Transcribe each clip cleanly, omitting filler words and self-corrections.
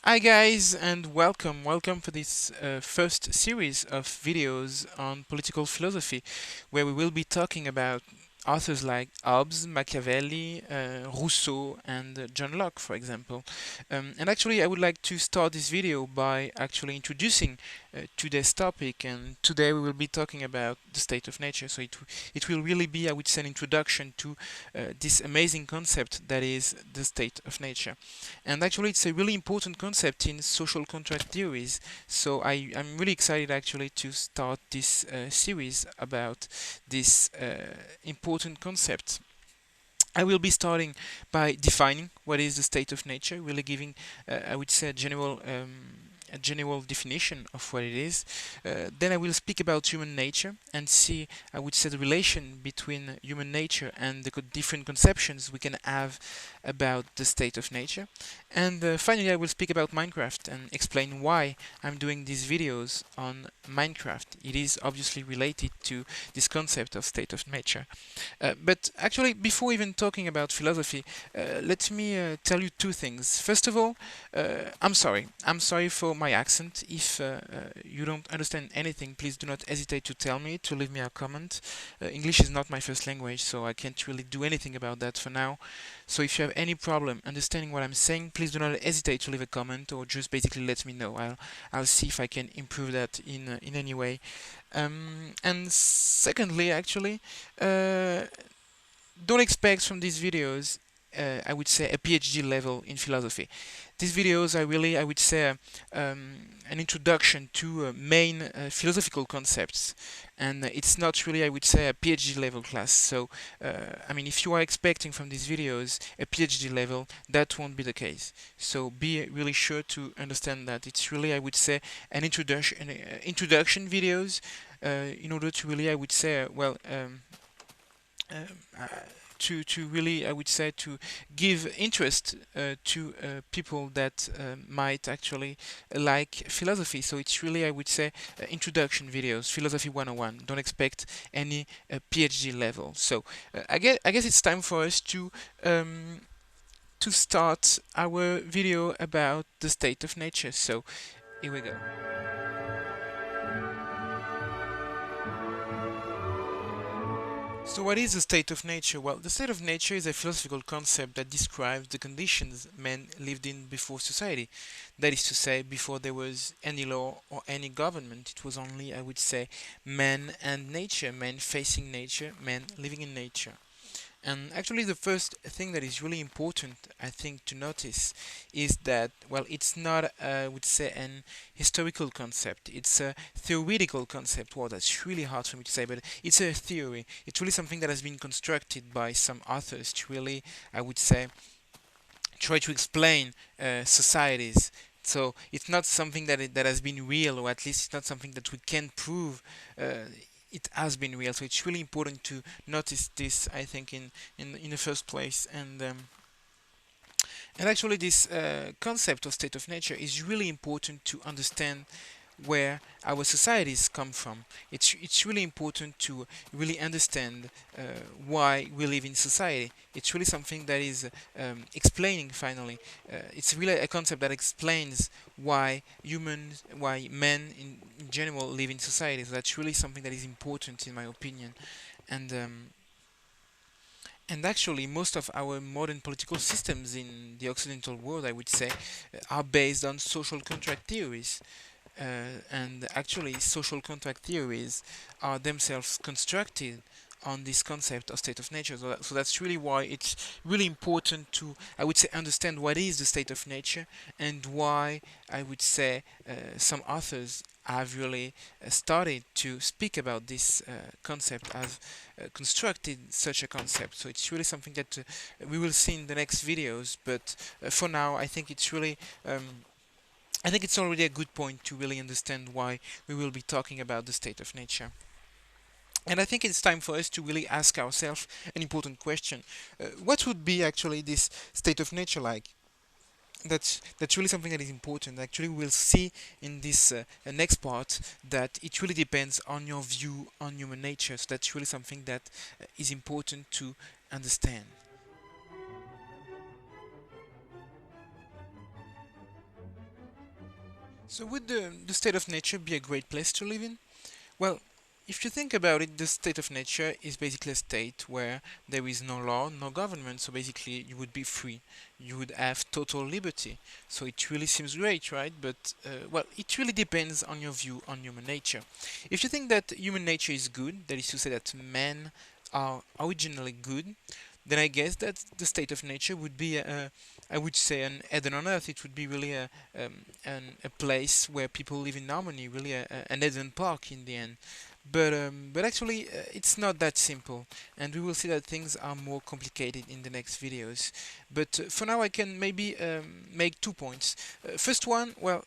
Hi guys, and welcome for this first series of videos on political philosophy, where we will be talking about authors like Hobbes, Machiavelli, Rousseau, and John Locke, for example. And actually, I would like to start this video by actually introducing today's topic, and today we will be talking about the state of nature. So it will really be, I would say, an introduction to this amazing concept that is the state of nature. And actually, it's a really important concept in social contract theories. So I'm really excited actually to start this series about this important concept. I will be starting by defining what is the state of nature, really giving, I would say, a general definition of what it is. Then I will speak about human nature and see, I would say, the relation between human nature and the different conceptions we can have about the state of nature. And finally, I will speak about Minecraft and explain why I'm doing these videos on Minecraft. It is obviously related to this concept of state of nature. But actually, before even talking about philosophy, let me tell you two things. First of all, I'm sorry. I'm sorry for my accent. If you don't understand anything, please do not hesitate to tell me, to leave me a comment. English is not my first language, so I can't really do anything about that for now. So if you have any problem understanding what I'm saying, please do not hesitate to leave a comment or just basically let me know. I'll see if I can improve that in any way. And secondly, actually, uh, don't expect from these videos, I would say, a PhD level in philosophy. These videos are really, I would say, an introduction to main philosophical concepts, and it's not really, I would say, a PhD level class. So, I mean, if you are expecting from these videos a PhD level, that won't be the case. So, be really sure to understand that it's really, I would say, an introduction videos in order to really, I would say, um, uh, to really, I would say, to give interest to people that might actually like philosophy. So it's really, I would say, introduction videos, philosophy 101. Don't expect any PhD level. So I guess it's time for us to start our video about the state of nature. So here we go. So, what is the state of nature? Well, the state of nature is a philosophical concept that describes the conditions men lived in before society. That is to say, before there was any law or any government, it was only, I would say, man and nature, man facing nature, man living in nature. And actually, the first thing that is really important, I think, to notice is that, well, it's not, I would say, an historical concept. It's a theoretical concept. Well, that's really hard for me to say, but it's a theory. It's really something that has been constructed by some authors to really, I would say, try to explain societies. So it's not something that has been real, or at least it's not something that we can prove. It has been real. So it's really important to notice this, I think, in the first place. And actually, this concept of state of nature is really important to understand where our societies come from. It's really important to really understand why we live in society. It's really something that is explaining finally. It's really a concept that explains why men in general live in society. So that's really something that is important in my opinion. And and actually, most of our modern political systems in the Occidental world, I would say, are based on social contract theories. And actually, social contract theories are themselves constructed on this concept of state of nature. So that's really why it's really important to, I would say, understand what is the state of nature and why I would say some authors have really started to speak about this concept, have constructed such a concept. So it's really something that we will see in the next videos. But for now, I think it's already a good point to really understand why we will be talking about the state of nature. And I think it's time for us to really ask ourselves an important question. What would be actually this state of nature like? That's really something that is important. Actually, we'll see in this next part that it really depends on your view on human nature. So that's really something that is important to understand. So would the state of nature be a great place to live in? Well, if you think about it, the state of nature is basically a state where there is no law, no government, so basically you would be free. You would have total liberty. So it really seems great, right? But, well, it really depends on your view on human nature. If you think that human nature is good, that is to say that men are originally good, then I guess that the state of nature would be I would say an Eden on earth. It would be really a place where people live in harmony, really an Eden park in the end. But actually, it's not that simple, and we will see that things are more complicated in the next videos. But for now, I can maybe make 2 points. First one, well,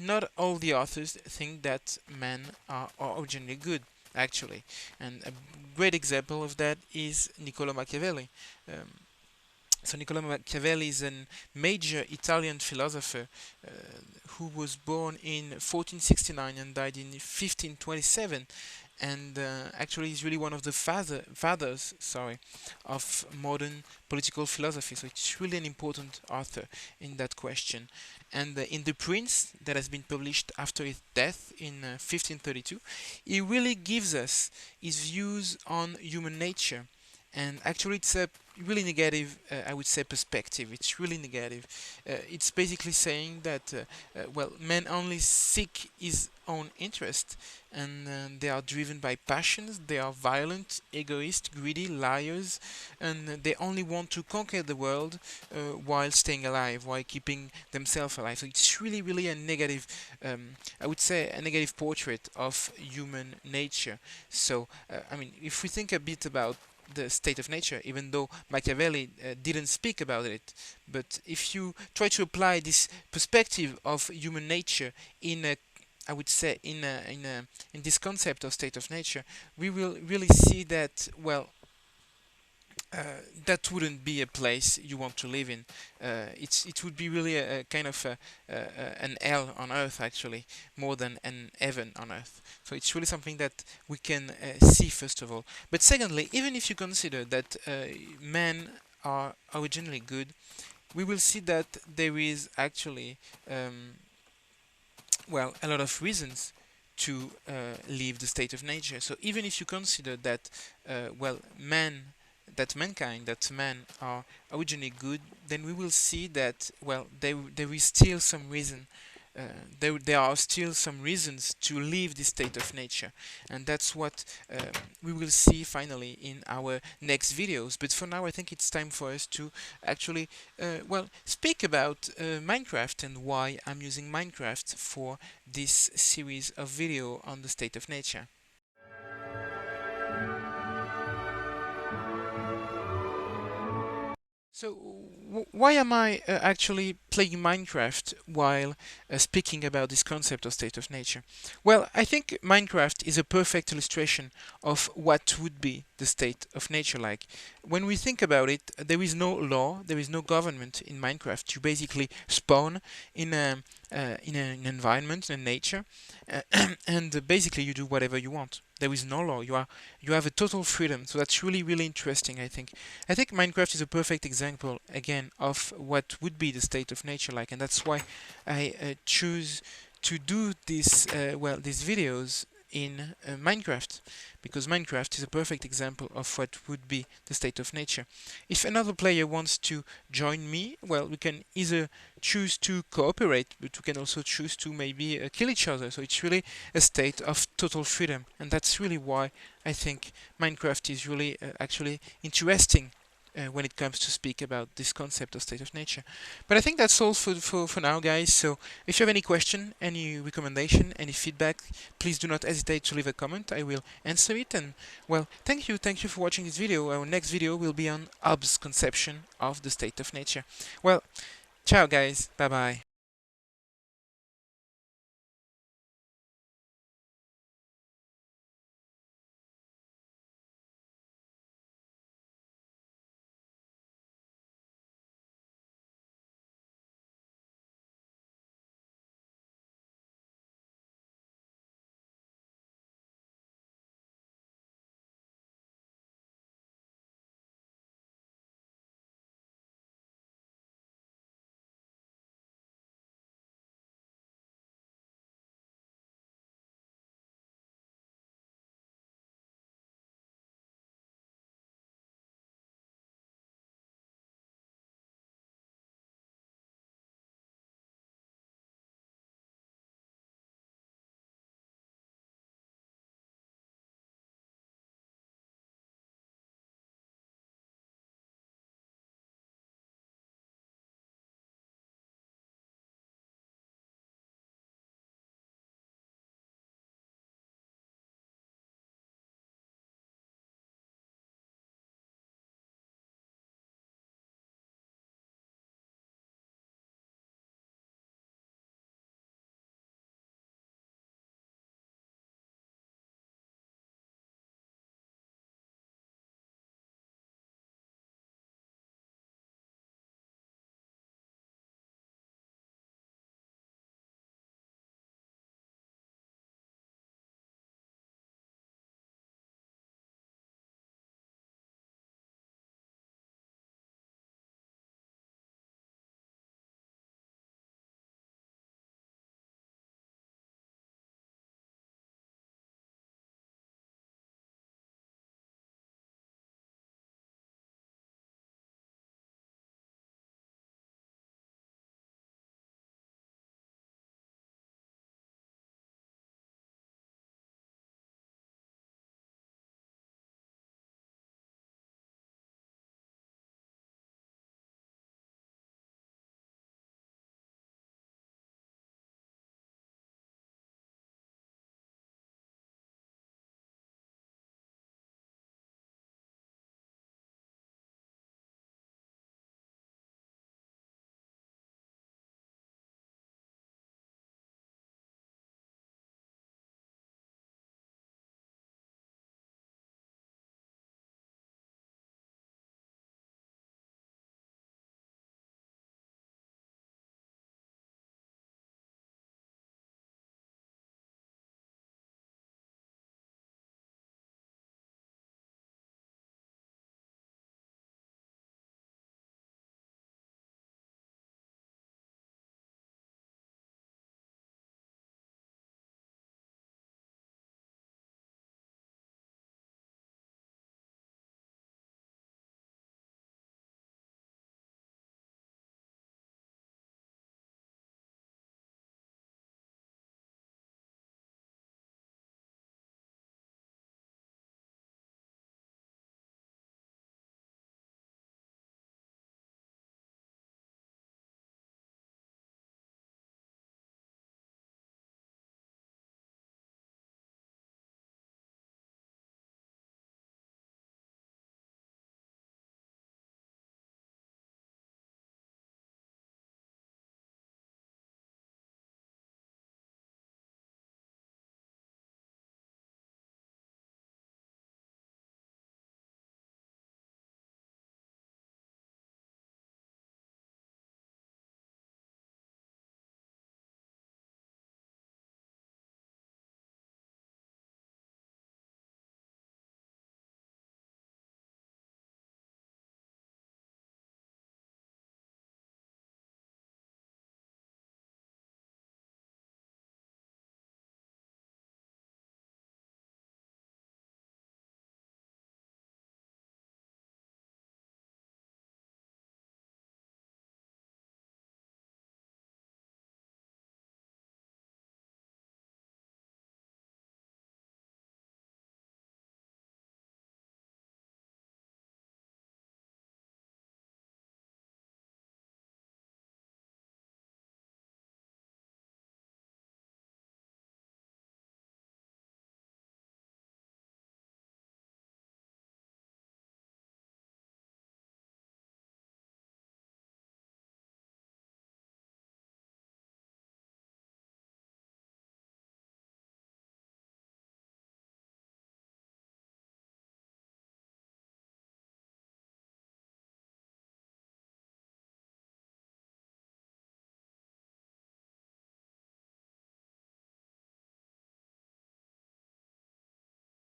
not all the authors think that men are originally good, actually, and a great example of that is Niccolo Machiavelli. Um, so Niccolo Machiavelli is a major Italian philosopher uh, who was born in 1469 and died in 1527, and actually is really one of the fathers, of modern political philosophy. So it's really an important author in that question. And in The Prince, that has been published after his death in 1532, he really gives us his views on human nature. And actually, it's a really negative, I would say, perspective. It's really negative. It's basically saying that, well, man only seek his own interest, and they are driven by passions. They are violent, egoist, greedy, liars, and they only want to conquer the world while staying alive, while keeping themselves alive. So it's really, really a negative, I would say, a negative portrait of human nature. So, I mean, if we think a bit about the state of nature, even though Machiavelli didn't speak about it. But if you try to apply this perspective of human nature in a I would say in this concept of state of nature, we will really see that well, uh, that wouldn't be a place you want to live in. It would be really a kind of an hell on earth, actually, more than an heaven on earth. So it's really something that we can see first of all. But secondly, even if you consider that men are originally good, we will see that there is actually um, well, a lot of reasons to leave the state of nature. So even if you consider that, well, mankind, that men are originally good, then we will see that, well, there is still some reason. There are still some reasons to leave this state of nature, and that's what we will see finally in our next videos. But for now, I think it's time for us to actually, well, speak about Minecraft and why I'm using Minecraft for this series of video on the state of nature. So, why am I actually playing Minecraft while speaking about this concept of state of nature? Well, I think Minecraft is a perfect illustration of what would be the state of nature like. When we think about it, there is no law, there is no government in Minecraft. You basically spawn in an environment, in nature, and basically you do whatever you want. There is no law. You have a total freedom. So that's really really interesting. I think Minecraft is a perfect example again of what would be the state of nature like, and that's why I choose to do these videos in Minecraft, because Minecraft is a perfect example of what would be the state of nature. If another player wants to join me, well, we can either choose to cooperate, but we can also choose to maybe kill each other. So it's really a state of total freedom, and that's really why I think Minecraft is really actually interesting when it comes to speak about this concept of state of nature. But I think that's all for now, guys. So if you have any question, any recommendation, any feedback, please do not hesitate to leave a comment. I will answer it. And well, thank you for watching this video. Our next video will be on Hobbes' conception of the state of nature. Well, ciao, guys. Bye bye.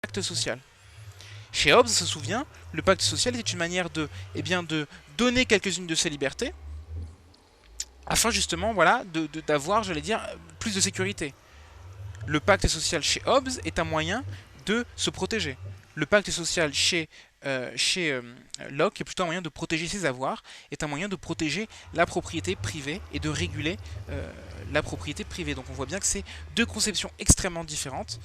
pacte social. Chez Hobbes, on se souvient, le pacte social était une manière de donner quelques-unes de ses libertés, afin justement, voilà, d'avoir, j'allais dire, plus de sécurité. Le pacte social chez Hobbes est un moyen de se protéger. Le pacte social chez Locke est plutôt un moyen de protéger ses avoirs, est un moyen de protéger la propriété privée et de réguler la propriété privée. Donc on voit bien que c'est deux conceptions extrêmement différentes,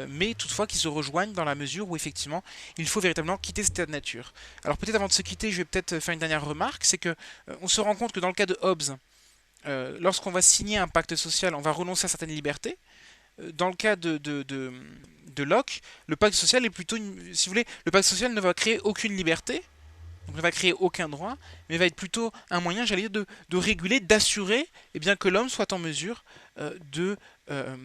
mais toutefois qui se rejoignent dans la mesure où effectivement il faut véritablement quitter cet état de nature. Alors peut-être avant de se quitter, je vais peut-être faire une dernière remarque, c'est que on se rend compte que dans le cas de Hobbes, lorsqu'on va signer un pacte social, on va renoncer à certaines libertés. Dans le cas de Locke, le pacte social est plutôt, si vous voulez, le pacte social ne va créer aucune liberté, donc ne va créer aucun droit, mais va être plutôt un moyen, j'allais dire, de réguler, d'assurer eh bien, que l'homme soit en mesure euh, de, euh,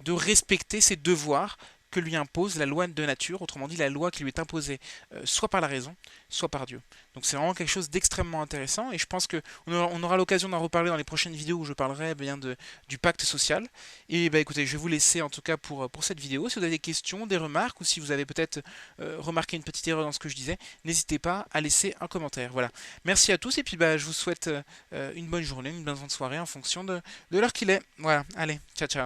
de respecter ses devoirs que lui impose la loi de nature, autrement dit la loi qui lui est imposée soit par la raison, soit par Dieu. Donc c'est vraiment quelque chose d'extrêmement intéressant et je pense qu'on aura l'occasion d'en reparler dans les prochaines vidéos où je parlerai bien du pacte social. Et bah écoutez, je vais vous laisser en tout cas pour cette vidéo. Si vous avez des questions, des remarques ou si vous avez peut-être remarqué une petite erreur dans ce que je disais, n'hésitez pas à laisser un commentaire. Voilà. Merci à tous et puis bah, je vous souhaite une bonne journée, une bonne soirée en fonction de l'heure qu'il est. Voilà, allez, ciao ciao.